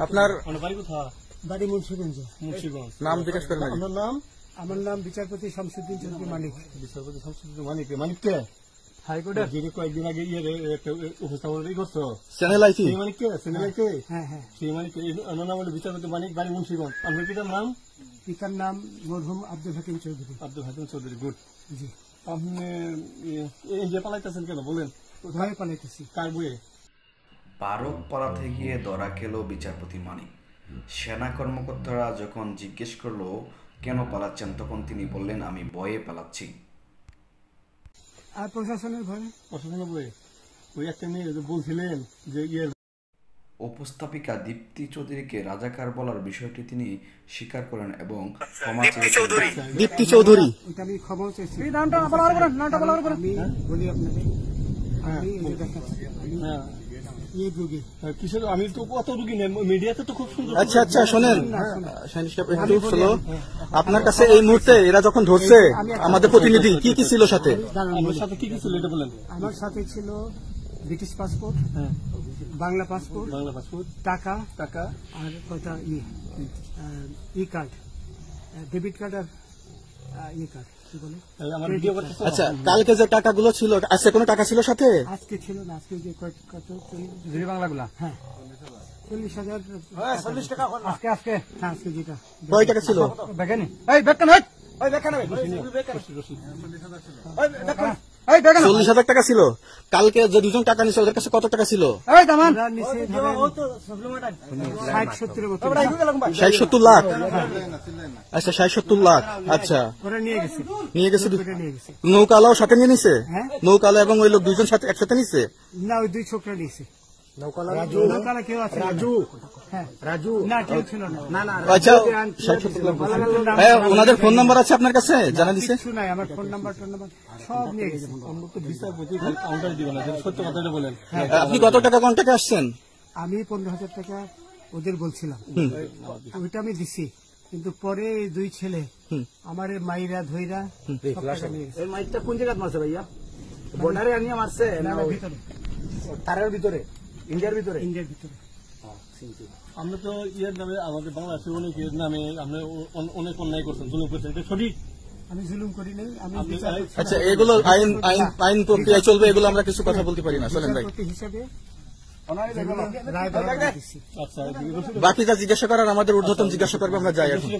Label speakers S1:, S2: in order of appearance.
S1: আপনার
S2: বাড়ি মুন্সিগঞ্জ।
S1: নাম জিজ্ঞেস করেন।
S2: আমার নাম বিচারপতি শামসুদ্দিন চৌধুরী মানিক।
S3: বিচারপতি শামসুদ্দিন মানিক। মানিক কে? হাইকোর্টের যিনি কয়েকদিন আগে উপস্থাপন করছো
S1: চ্যানেল আইসি
S3: মানিক কে? চ্যানেল আইসি।
S2: হ্যাঁ হ্যাঁ,
S3: সেই মানিক নাম হলো বিচারপতি মানিক, বাড়ি মুন্সিগঞ্জ। আপনার পিতার নাম?
S2: পিতার নাম মরহুম আব্দুল হাকিম চৌধুরী।
S3: আব্দুল হাকিম চৌধুরী। গুড।
S2: জি।
S3: আপনি এই যে পালাইতেছেন কেন বলেন?
S2: ভয়ে পালাইতেছি।
S3: কার বইয়ে?
S4: পারক পালাতে গিয়ে ধরা খেল বিচারপতি মানিক। সেনা কর্মকর্তারা যখন জিজ্ঞেস করলো কেন পালাচ্ছেন, তখন তিনি বললেন, আমি ভয়ে পালাচ্ছি।
S2: আর প্রশাসনের ভয়ে।
S3: প্রশাসনের বইয়ে ওই একটা মেয়ে বলছিলেন যে
S4: উপস্থাপিকা দীপ্তি চৌধুরীকে রাজাকার বলার বিষয়টি তিনি স্বীকার করেন এবং ক্ষমা চেয়েছেন।
S1: দীপ্তি চৌধুরী,
S2: এটা আমি ক্ষমা চাইছি। আমি বলি আপনাকে, আমি এই যে দেখাচ্ছি, এই রোগী।
S3: কিসের? আমি তো কত রুগী নেই, মিডিয়াতে তো খুব সুন্দর।
S1: আচ্ছা আচ্ছা শোনেন, একটু স্লো। আপনার কাছে এই মুহূর্তে এরা যখন ধরছে আমাদের প্রতিনিধি, কি কি ছিল সাথে?
S3: আমার সাথে কি কি ছিল এটা বলেন।
S2: আমার সাথে ছিল ব্রিটিশ পাসপোর্ট, বাংলা পাসপোর্ট, টাকা
S3: টাকা
S2: আর কয়টা ই কার্ড, ডেবিট কার্ড আর ই কার্ড। কি বলে?
S1: আচ্ছা, কালকে যে টাকাগুলো ছিল, আজকে কোনো টাকা ছিল সাথে?
S2: আজকে ছিল না, আজকে যে কত
S3: বাংলাগুলা।
S2: হ্যাঁ 40,000।
S3: 40 টাকা আজকে
S2: আজকে যেটা
S1: কয় টাকা ছিল?
S3: দেখেনি
S1: 40,000 টাকা ছিল। কালকে যে দুজন টাকা নিচ্ছে ওদের কাছে কত টাকা ছিল? 60-70 লাখ। আচ্ছা 60-70 লাখ। আচ্ছা নিয়ে গেছে। নৌকালাও সাথে নিয়ে নিছে? নৌকালা এবং ওই লোক দুইজন সাথে একসাথে নিছে?
S2: না, ওই দুই ছোকরা নিছে। নৌকালা কেউ আছে? রাজু না, কেউ ছিল না।
S1: আচ্ছা, ওনাদের ফোন নাম্বার আছে আপনার কাছে? জানা দিছে?
S2: কিছু নাই, আমার ফোন নাম্বার সব নিয়ে গেছে।
S3: সত্য কথাটা বলেন।
S1: আপনি কত টাকা কন্ট্যাক্টে আসছেন?
S2: আমি 15,000 টাকা ওদের বলছিলাম, ওইটা আমি দিছি। কিন্তু পরে এই দুই ছেলে আমার মাইরা ধইরা
S3: মাইকটা কোন জায়গায় মারছে ভাইয়া? বর্ডারে আনিয়ে মারছে না ভিতরে? তারের ভিতরে, ইন্ডিয়ার ভিতরে?
S2: ইন্ডিয়ার ভিতরে।
S3: আমরা তো ইয়ের নামে, আমাদের বাংলাদেশের অনেক ইয়ের নামে আমরা অনেক অন্যায় করছেন, জুলুম করছেন, এটা সঠিক?
S2: আমি জুলুম করি নাই।
S1: আচ্ছা, এগুলো আইন প্রক্রিয়া চলবে, এগুলো আমরা কিছু কথা বলতে পারি না। চলেন ভাই,
S2: হিসাবে
S1: বাকি যা জিজ্ঞাসা করার আমাদের ঊর্ধ্বতন জিজ্ঞাসা করবে, আমরা যাই এখন।